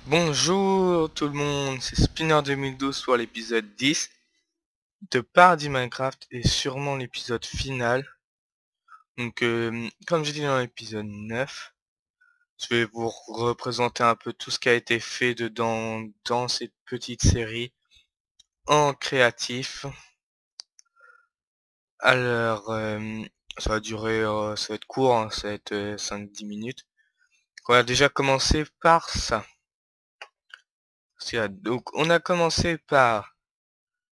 Bonjour tout le monde, c'est Spinner 2012 pour l'épisode 10 de Paradis Minecraft et sûrement l'épisode final. Donc comme j'ai dit dans l'épisode 9, je vais vous représenter un peu tout ce qui a été fait dedans dans cette petite série en créatif. Alors ça va durer, ça va être court, hein, ça va être 5-10 minutes. On va déjà commencer par ça. Donc on a commencé par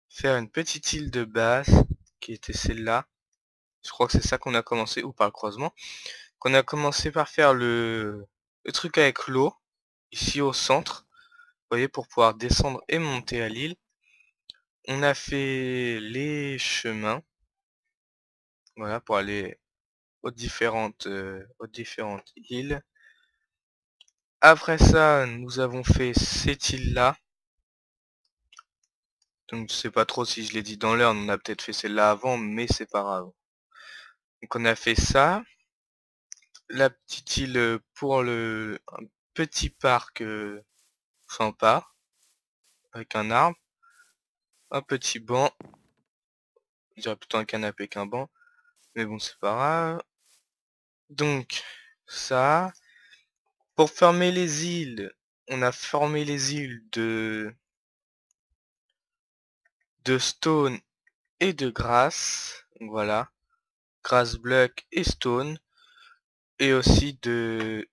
faire une petite île de base qui était celle-là. Je crois que c'est ça qu'on a commencé, ou par le croisement. Qu'on a commencé par faire le truc avec l'eau, ici au centre. Vous voyez, pour pouvoir descendre et monter à l'île. On a fait les chemins. Voilà, pour aller aux différentes îles. Après ça, nous avons fait cette île-là. Donc je sais pas trop si je l'ai dit dans l'heure, on a peut-être fait celle-là avant, mais c'est pas grave. Donc on a fait ça. La petite île pour un petit parc sympa, avec un arbre, un petit banc, je dirais plutôt un canapé qu'un banc, mais bon c'est pas grave. Donc ça, pour former les îles, on a formé les îles de stone et de grass, donc voilà, grass block et stone, et aussi de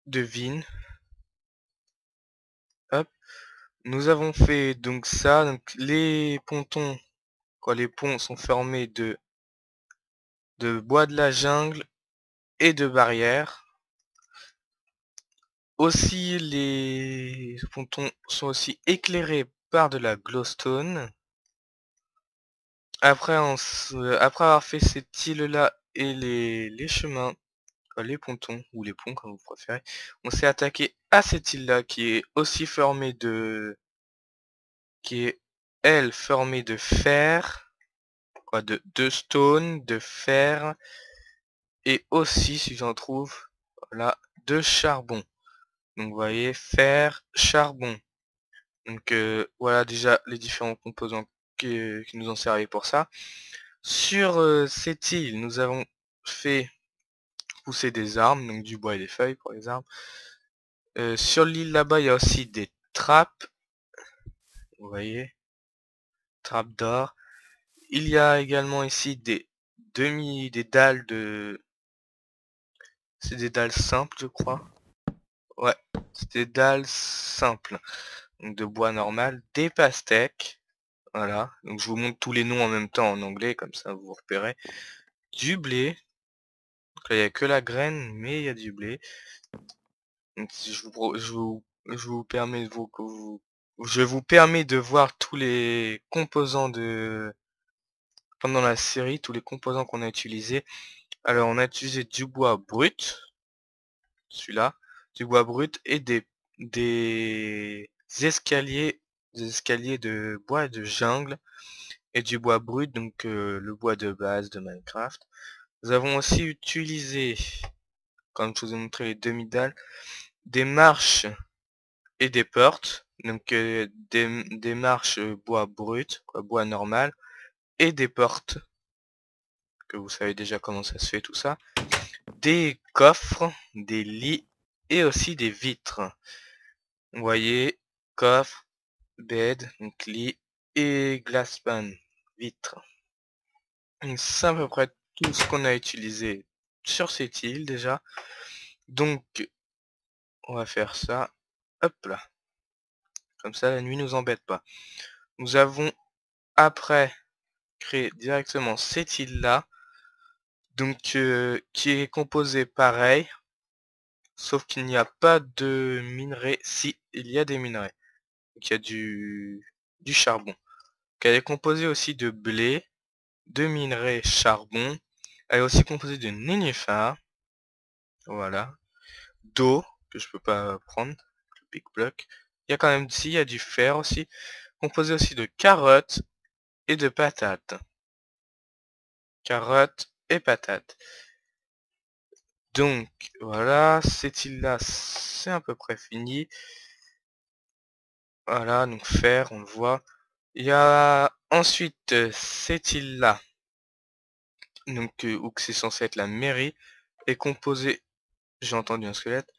vine. Hop. Nous avons fait donc ça, donc les pontons, quoi, les ponts sont formés de bois de la jungle et de barrières. Aussi, les pontons sont aussi éclairés par de la glowstone. Après, après avoir fait cette île-là et les chemins, les pontons, ou les ponts comme vous préférez, on s'est attaqué à cette île-là qui est aussi formée qui est, elle, formée de fer, quoi, de stone, de fer, et aussi, si j'en trouve, voilà, de charbon. Donc vous voyez, fer, charbon. Donc voilà déjà les différents composants qui nous ont servi pour ça. Sur cette île, nous avons fait pousser des arbres, donc du bois et des feuilles pour les arbres. Sur l'île là-bas, il y a aussi des trappes. Vous voyez, trappes d'or. Il y a également ici des dalles c'est des dalles simples, je crois. Ouais, c'est des dalles simples, donc de bois normal, des pastèques. Voilà, donc je vous montre tous les noms en même temps en anglais, comme ça vous repérez. Du blé, donc là il n'y a que la graine, mais il y a du blé. Donc si je vous permets je vous permets de voir tous les composants pendant la série, tous les composants qu'on a utilisés. Alors on a utilisé du bois brut, celui-là, du bois brut et des escaliers, des escaliers de bois et de jungle et du bois brut, donc le bois de base de Minecraft. Nous avons aussi utilisé, comme je vous ai montré les demi-dalles, des marches et des portes. Donc des marches bois brut, quoi, bois normal, et des portes, que vous savez déjà comment ça se fait tout ça. Des coffres, des lits et aussi des vitres. Vous voyez, coffre, bed, donc lit et glasspan, vitre. C'est à peu près tout ce qu'on a utilisé sur cette île déjà. Donc on va faire ça. Hop là. Comme ça la nuit nous embête pas. Nous avons après créé directement cette île là. Donc qui est composée pareil. Sauf qu'il n'y a pas de minerai. Si, il y a des minerais. Donc il y a du charbon. Donc, elle est composée aussi de blé, de minerai charbon. Elle est aussi composée de nénuphar. Voilà. D'eau, que je peux pas prendre. Le big block. Il y a quand même ici, il y a du fer aussi. Composé aussi de carottes et de patates. Carottes et patates. Donc voilà, cette île là c'est à peu près fini. Voilà, donc fer, on le voit. Il y a ensuite cette île là, donc où que c'est censé être la mairie, est composée, j'ai entendu un squelette,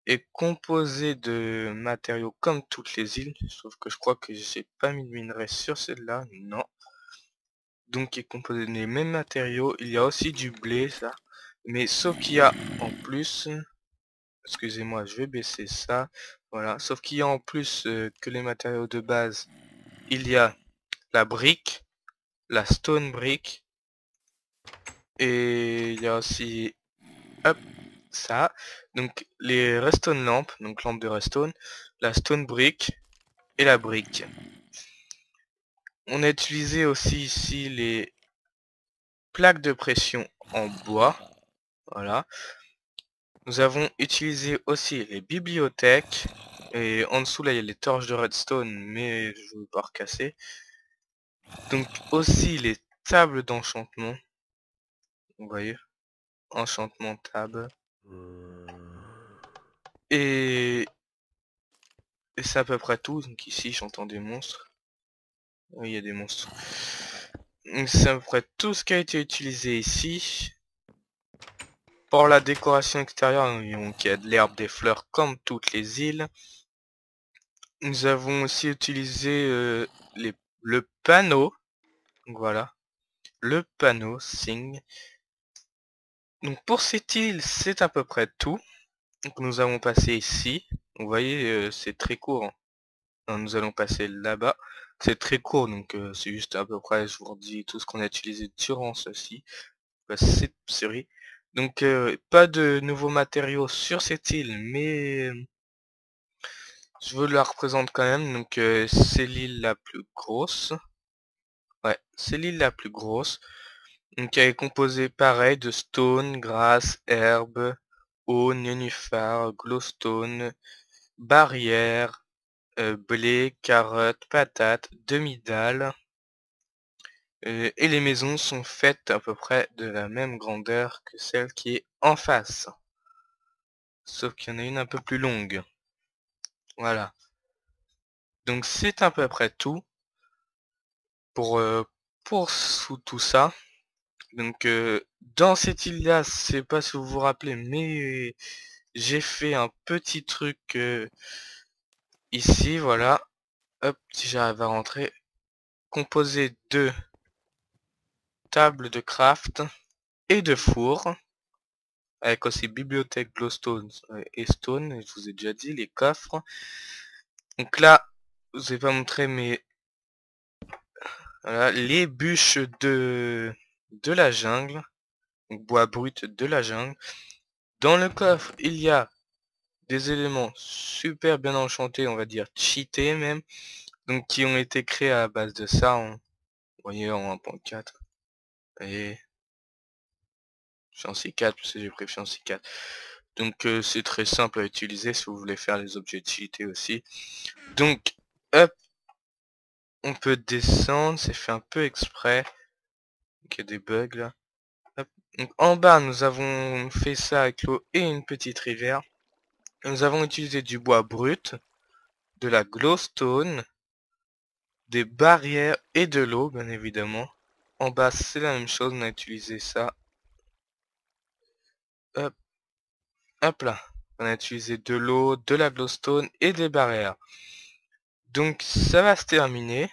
est composée de matériaux comme toutes les îles, sauf que je crois que j'ai pas mis de minerai sur celle-là, non. Donc est composé des mêmes matériaux, il y a aussi du blé ça, mais sauf qu'il y a en plus, excusez-moi je vais baisser ça, voilà, sauf qu'il y a en plus que les matériaux de base, il y a la brique, la stone brick, et il y a aussi, hop, ça, donc les redstone lampes, donc lampes de redstone, la stone brick et la brique. On a utilisé aussi ici les plaques de pression en bois, voilà. Nous avons utilisé aussi les bibliothèques. Et en dessous là il y a les torches de redstone, mais je veux pas recasser. Donc aussi les tables d'enchantement. Vous voyez, enchantement table. Et, et c'est à peu près tout. Donc ici j'entends des monstres. Oui, il y a des monstres. Donc c'est à peu près tout ce qui a été utilisé ici. Pour la décoration extérieure, donc il y a de l'herbe, des fleurs comme toutes les îles. Nous avons aussi utilisé le panneau. Donc voilà, le panneau Sing. Donc pour cette île, c'est à peu près tout. Donc nous avons passé ici. Vous voyez, c'est très court, hein. Alors, nous allons passer là-bas. C'est très court, donc c'est juste à peu près, je vous redis tout ce qu'on a utilisé durant ceci. Cette série. Donc pas de nouveaux matériaux sur cette île, mais je vous la représente quand même. Donc c'est l'île la plus grosse. Ouais, c'est l'île la plus grosse. Donc elle est composée pareil de stone, grass, herbe, eau, nénuphar, glowstone, barrière, blé, carottes, patates, demi-dalle. Et les maisons sont faites à peu près de la même grandeur que celle qui est en face. Sauf qu'il y en a une un peu plus longue. Voilà. Donc c'est à peu près tout pour, tout ça. Donc dans cette île-là, je sais pas si vous vous rappelez, mais j'ai fait un petit truc ici, voilà. Hop, si j'arrive à rentrer. Composé de tables de craft et de four. Avec aussi bibliothèque, glowstone et stone. Je vous ai déjà dit, les coffres. Donc là, je vous ai pas montré, mais voilà, les bûches de la jungle. Donc bois brut de la jungle. Dans le coffre, il y a des éléments super bien enchantés, on va dire cheatés même. Donc qui ont été créés à base de ça, vous voyez, en 1.4. Et Fiancé 4, parce que j'ai pris Fiancé 4. Donc c'est très simple à utiliser si vous voulez faire les objets de utilité aussi. Donc hop, on peut descendre, c'est fait un peu exprès. Donc il y a des bugs là. Hop. Donc en bas nous avons fait ça avec l'eau et une petite rivière. Nous avons utilisé du bois brut, de la glowstone, des barrières et de l'eau bien évidemment. En bas c'est la même chose, on a utilisé ça. Hop, hop là. On a utilisé de l'eau, de la glowstone et des barrières. Donc ça va se terminer.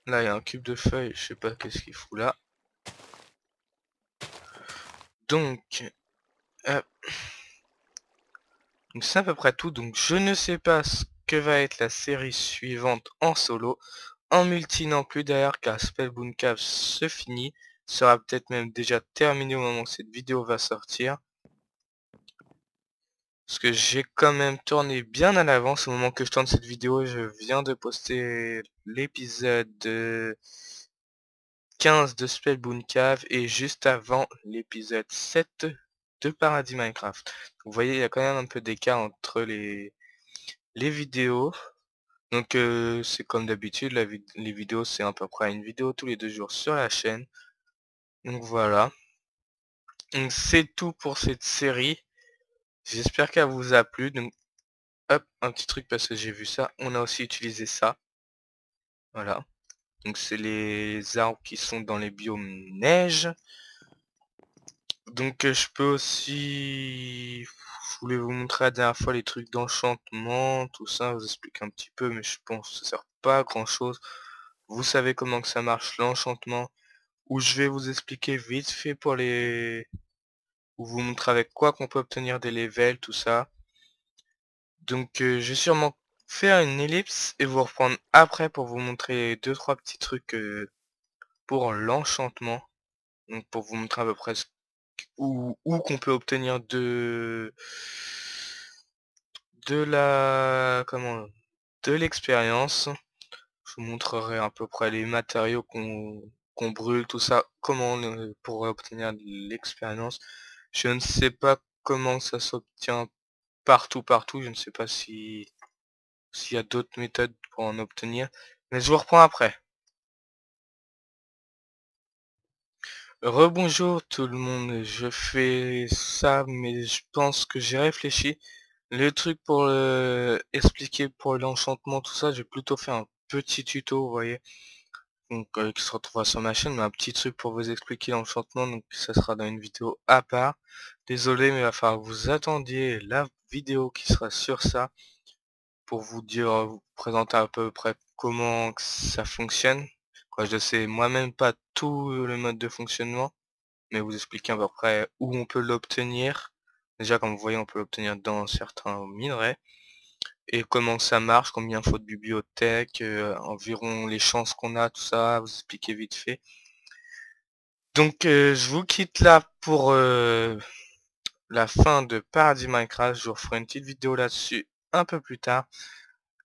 Là il y a un cube de feuilles, je sais pas qu'est-ce qu'il fout là. Donc, euh, donc c'est à peu près tout. Donc je ne sais pas ce que va être la série suivante en solo. En multi non plus d'ailleurs, car Spellbound Cave se finit. Sera peut-être même déjà terminé au moment où cette vidéo va sortir. Parce que j'ai quand même tourné bien à l'avance. Au moment que je tourne cette vidéo, je viens de poster l'épisode 15 de Spellbound Cave et juste avant l'épisode 7 de Paradis Minecraft. Vous voyez, il y a quand même un peu d'écart entre les vidéos. Donc c'est comme d'habitude, les vidéos c'est à peu près une vidéo tous les 2 jours sur la chaîne. Donc voilà. Donc c'est tout pour cette série. J'espère qu'elle vous a plu. Donc hop, un petit truc parce que j'ai vu ça. On a aussi utilisé ça. Voilà. Donc c'est les arbres qui sont dans les biomes neige. Donc je peux aussi... Je voulais vous montrer la dernière fois les trucs d'enchantement, tout ça, vous explique un petit peu, mais je pense que ça sert pas à grand chose. Vous savez comment que ça marche l'enchantement, où je vais vous expliquer vite fait pour les... Ou vous montrer avec quoi qu'on peut obtenir des levels, tout ça. Donc je vais sûrement faire une ellipse et vous reprendre après pour vous montrer deux trois petits trucs pour l'enchantement. Donc pour vous montrer à peu près où qu'on peut obtenir de la comment de l'expérience. Je vous montrerai à peu près les matériaux qu'on brûle, tout ça, comment on pourrait obtenir de l'expérience. Je ne sais pas comment ça s'obtient partout, je ne sais pas si s'il y a d'autres méthodes pour en obtenir, mais je vous reprends après. Rebonjour tout le monde, je fais ça, mais je pense que j'ai réfléchi. Le truc pour expliquer pour l'enchantement, tout ça, j'ai plutôt fait un petit tuto, vous voyez, donc qui se retrouvera sur ma chaîne, mais un petit truc pour vous expliquer l'enchantement, donc ça sera dans une vidéo à part. Désolé, mais il va falloir que vous attendiez la vidéo qui sera sur ça, pour vous dire, vous présenter à peu près comment que ça fonctionne. Quoi, je sais moi-même pas tout le mode de fonctionnement, mais vous expliquer à peu près où on peut l'obtenir. Déjà, comme vous voyez, on peut l'obtenir dans certains minerais. Et comment ça marche, combien il faut de bibliothèque, environ les chances qu'on a, tout ça, vous expliquer vite fait. Donc je vous quitte là pour la fin de Paradis Minecraft. Je vous referai une petite vidéo là-dessus un peu plus tard.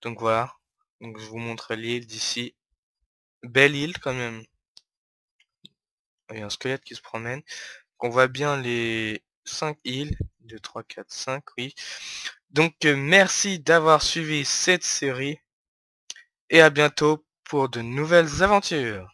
Donc voilà. Donc je vous montre l'île d'ici. Belle île quand même. Il y a un squelette qui se promène. On voit bien les 5 îles. 2, 3, 4, 5, oui. Donc merci d'avoir suivi cette série. Et à bientôt pour de nouvelles aventures.